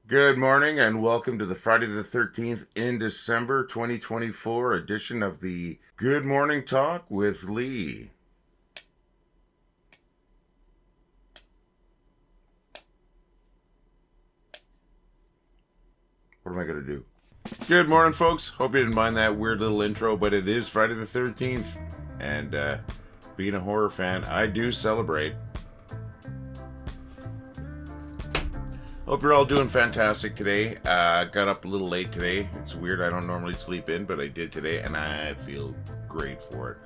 Good morning and welcome to the Friday the 13th in December 2024 edition of the Good Morning Talk with Lee. What am I going to do? Good morning, folks. Hope you didn't mind that weird little intro, but it is Friday the 13th, and being a horror fan, I do celebrate. Hope you're all doing fantastic today. Got up a little late today. It's weird. I don't normally sleep in, but I did today, and I feel great for it.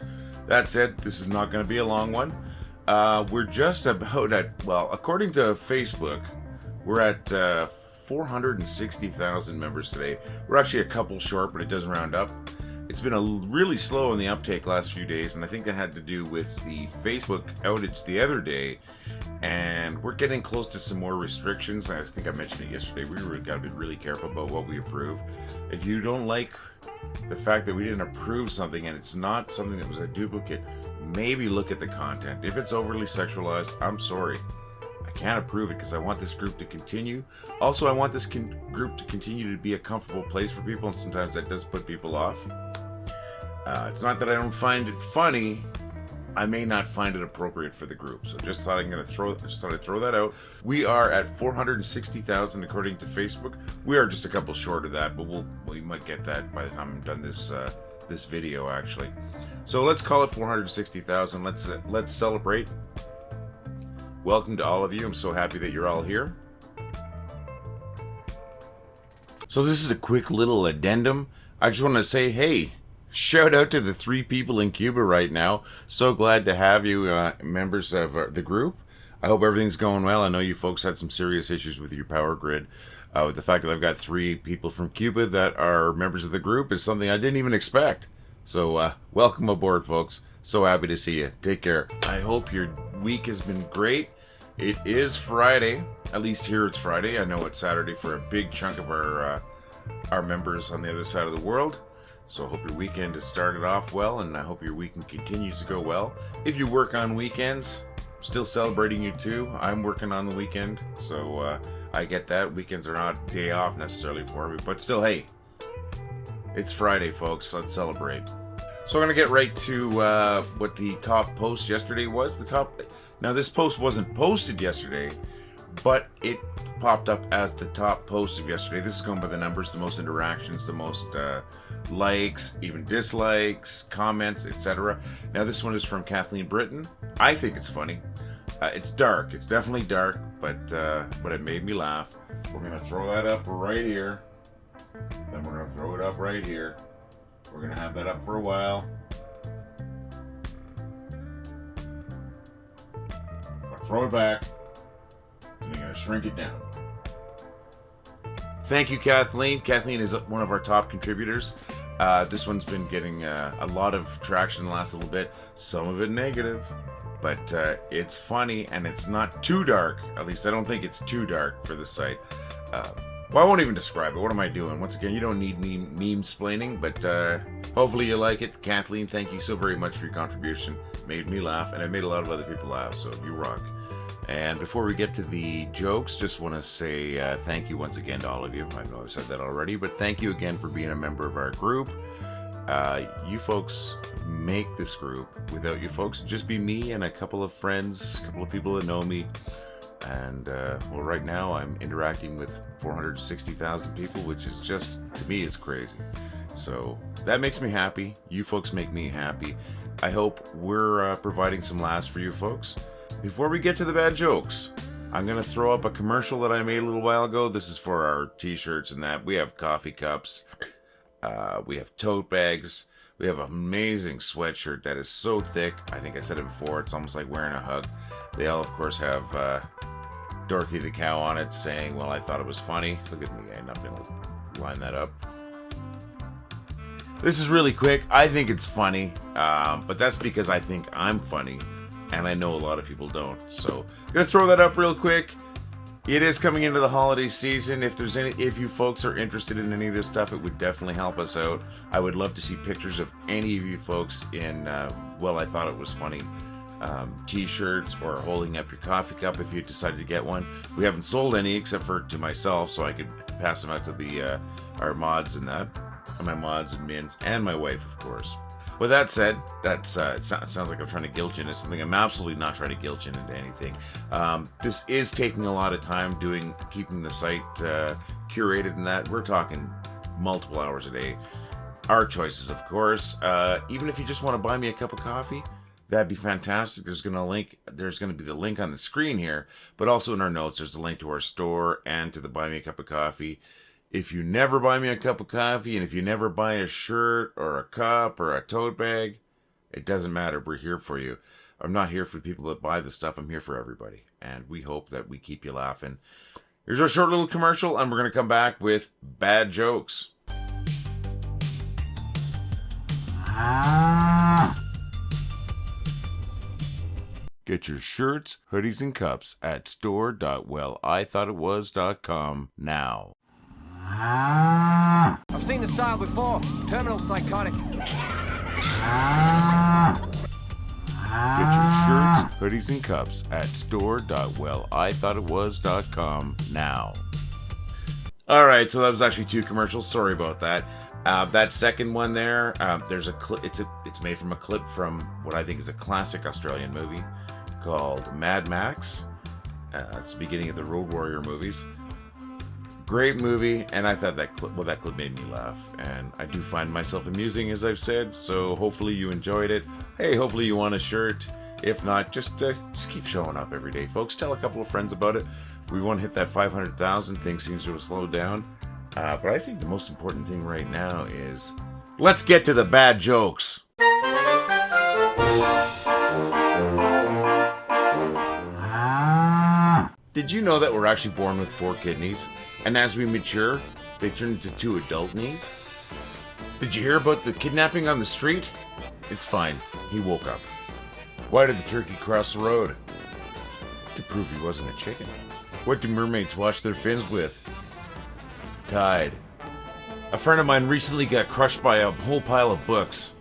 That said, this is not going to be a long one. We're just about at, well, according to Facebook, we're at 460,000 members today. We're actually a couple short, but it doesn't round up. It's been really slow in the uptake last few days, and I think that had to do with the Facebook outage the other day. And we're getting close to some more restrictions. I think I mentioned it yesterday. We really got to be really careful about what we approve. If you don't like the fact that we didn't approve something and it's not something that was a duplicate, maybe look at the content. If it's overly sexualized, I'm sorry. I can't approve it because I want this group to continue. Also, I want this group to continue to be a comfortable place for people, and sometimes that does put people off. It's not that I don't find it funny. I may not find it appropriate for the group, so just thought I'd throw that out. We are at 460,000 according to Facebook. We are just a couple short of that, but we might get that by the time I'm done this video actually. So let's call it 460,000. Let's celebrate. Welcome to all of you. I'm so happy that you're all here. So this is a quick little addendum. I just want to say, hey, shout out to the 3 people in Cuba right now. So glad to have you, members of the group. I hope everything's going well. I know you folks had some serious issues with your power grid. With the fact that I've got 3 people from Cuba that are members of the group is something I didn't even expect. So welcome aboard, folks. So happy to see you. Take care. I hope your week has been great. It is Friday. At least here it's Friday. I know it's Saturday for a big chunk of our members on the other side of the world. So I hope your weekend has started off well, and I hope your weekend continues to go well. If you work on weekends, still celebrating you too. I'm working on the weekend, so I get that. Weekends are not a day off necessarily for me, but still, hey, it's Friday, folks. Let's celebrate. So I'm going to get right to what the top post yesterday was. Now, this post wasn't posted yesterday, but it popped up as the top post of yesterday. This is going by the numbers, the most interactions, the most likes, even dislikes, comments, etc. Now this one is from Kathleen Britton. I think it's funny. It's dark. It's definitely dark, but it made me laugh. We're going to throw that up right here. Then we're going to throw it up right here. We're going to have that up for a while. I'll throw it back. And you're going to shrink it down. Thank you, Kathleen. Kathleen is one of our top contributors. This one's been getting a lot of traction the last little bit. Some of it negative, but it's funny and it's not too dark. At least I don't think it's too dark for the site. Well, I won't even describe it. What am I doing? Once again, you don't need meme-splaining, but hopefully you like it. Kathleen, thank you so very much for your contribution. Made me laugh, and it made a lot of other people laugh, so you rock. And before we get to the jokes, just want to say thank you once again to all of you. I know I've said that already, but thank you again for being a member of our group. You folks make this group. Without you folks, it'd just be me and a couple of friends, a couple of people that know me. And, well, right now I'm interacting with 460,000 people, which is just, to me, is crazy. So that makes me happy. You folks make me happy. I hope we're providing some laughs for you folks. Before we get to the bad jokes, I'm going to throw up a commercial that I made a little while ago. This is for our t-shirts and that. We have coffee cups. We have tote bags. We have an amazing sweatshirt that is so thick. I think I said it before. It's almost like wearing a hug. They all, of course, have Dorothy the cow on it saying, well, I thought it was funny. Look at me. I'm not going to line that up. This is really quick. I think it's funny, but that's because I think I'm funny. And I know a lot of people don't. So I'm going to throw that up real quick. It is coming into the holiday season. If you folks are interested in any of this stuff, it would definitely help us out. I would love to see pictures of any of you folks in, well, I thought it was funny t-shirts or holding up your coffee cup if you decided to get one. We haven't sold any except for to myself, so I could pass them out to the our mods and that, my mods and mins, and my wife, of course. With that said, it sounds like I'm trying to guilt you into something. I'm absolutely not trying to guilt you into anything. This is taking a lot of time keeping the site curated and that. We're talking multiple hours a day. Our choices, of course. Even if you just want to buy me a cup of coffee, that'd be fantastic. There's going to be the link on the screen here, but also in our notes, there's a link to our store and to the Buy Me a Cup of Coffee. If you never buy me a cup of coffee, and if you never buy a shirt or a cup or a tote bag, it doesn't matter. We're here for you. I'm not here for the people that buy the stuff. I'm here for everybody. And we hope that we keep you laughing. Here's our short little commercial, and we're going to come back with bad jokes. Get your shirts, hoodies, and cups at store.wellithoughtitwas.com now. I've seen the style before. Terminal psychotic. Get your shirts, hoodies, and cups at store.wellithoughtitwas.com now. Alright, so that was actually 2 commercials. Sorry about that. That second one there, there's a clip. It's made from a clip from what I think is a classic Australian movie called Mad Max. It's the beginning of the Road Warrior movies. Great movie, and I thought that clip made me laugh, and I do find myself amusing, as I've said, so hopefully you enjoyed it. Hey, hopefully you want a shirt. If not, just keep showing up every day, folks. Tell a couple of friends about it. We want to hit that 500,000. Things seems to have slowed down, but I think the most important thing right now is let's get to the bad jokes. Did you know that we're actually born with 4 kidneys? And as we mature, they turn into 2 adult knees? Did you hear about the kidnapping on the street? It's fine. He woke up. Why did the turkey cross the road? To prove he wasn't a chicken. What do mermaids wash their fins with? Tide. A friend of mine recently got crushed by a whole pile of books.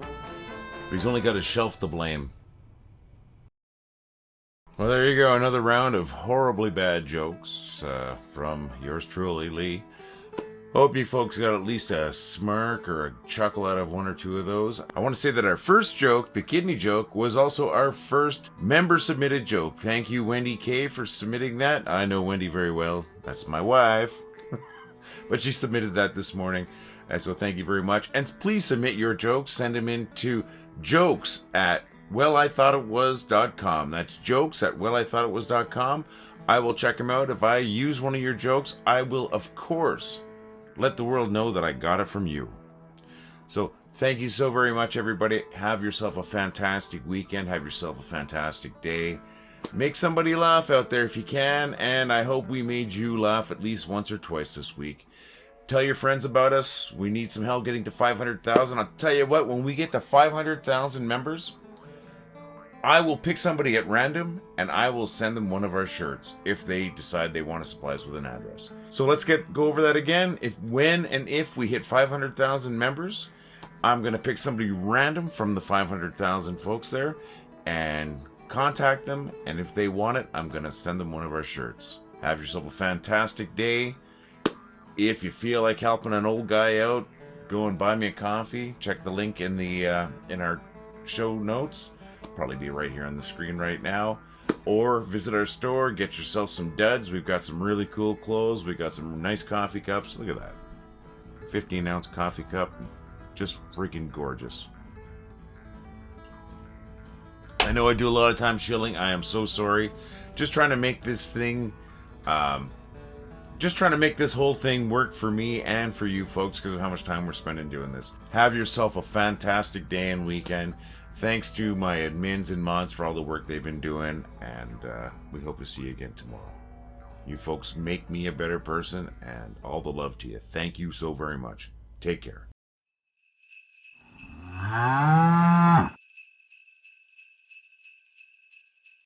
But he's only got his shelf to blame. Well, there you go. Another round of horribly bad jokes from yours truly, Lee. Hope you folks got at least a smirk or a chuckle out of 1 or 2 of those. I want to say that our first joke, the kidney joke, was also our first member-submitted joke. Thank you, Wendy K, for submitting that. I know Wendy very well. That's my wife. But she submitted that this morning. And so thank you very much. And please submit your jokes. Send them in to jokes@wellithoughtitwas.com. That's jokes@wellithoughtitwas.com. I will check them out. If I use one of your jokes, I will, of course, let the world know that I got it from you. So thank you so very much, everybody. Have yourself a fantastic weekend. Have yourself a fantastic day. Make somebody laugh out there if you can. And I hope we made you laugh at least once or twice this week. Tell your friends about us. We need some help getting to 500,000. I'll tell you what, when we get to 500,000 members, I will pick somebody at random and I will send them one of our shirts if they decide they want to supply us with an address. So let's go over that again. When and if we hit 500,000 members, I'm going to pick somebody random from the 500,000 folks there and contact them. And if they want it, I'm going to send them one of our shirts. Have yourself a fantastic day. If you feel like helping an old guy out, go and buy me a coffee. Check the link in our show notes. Probably be right here on the screen right now. Or visit our store, get yourself some duds. We've got some really cool clothes. We've got some nice coffee cups. Look at that. 15-ounce coffee cup. Just freaking gorgeous. I know I do a lot of time shilling. I am so sorry. Just trying to make this thing... Just trying to make this whole thing work for me and for you folks because of how much time we're spending doing this. Have yourself a fantastic day and weekend. Thanks to my admins and mods for all the work they've been doing. And we hope to see you again tomorrow. You folks make me a better person, and all the love to you. Thank you so very much. Take care.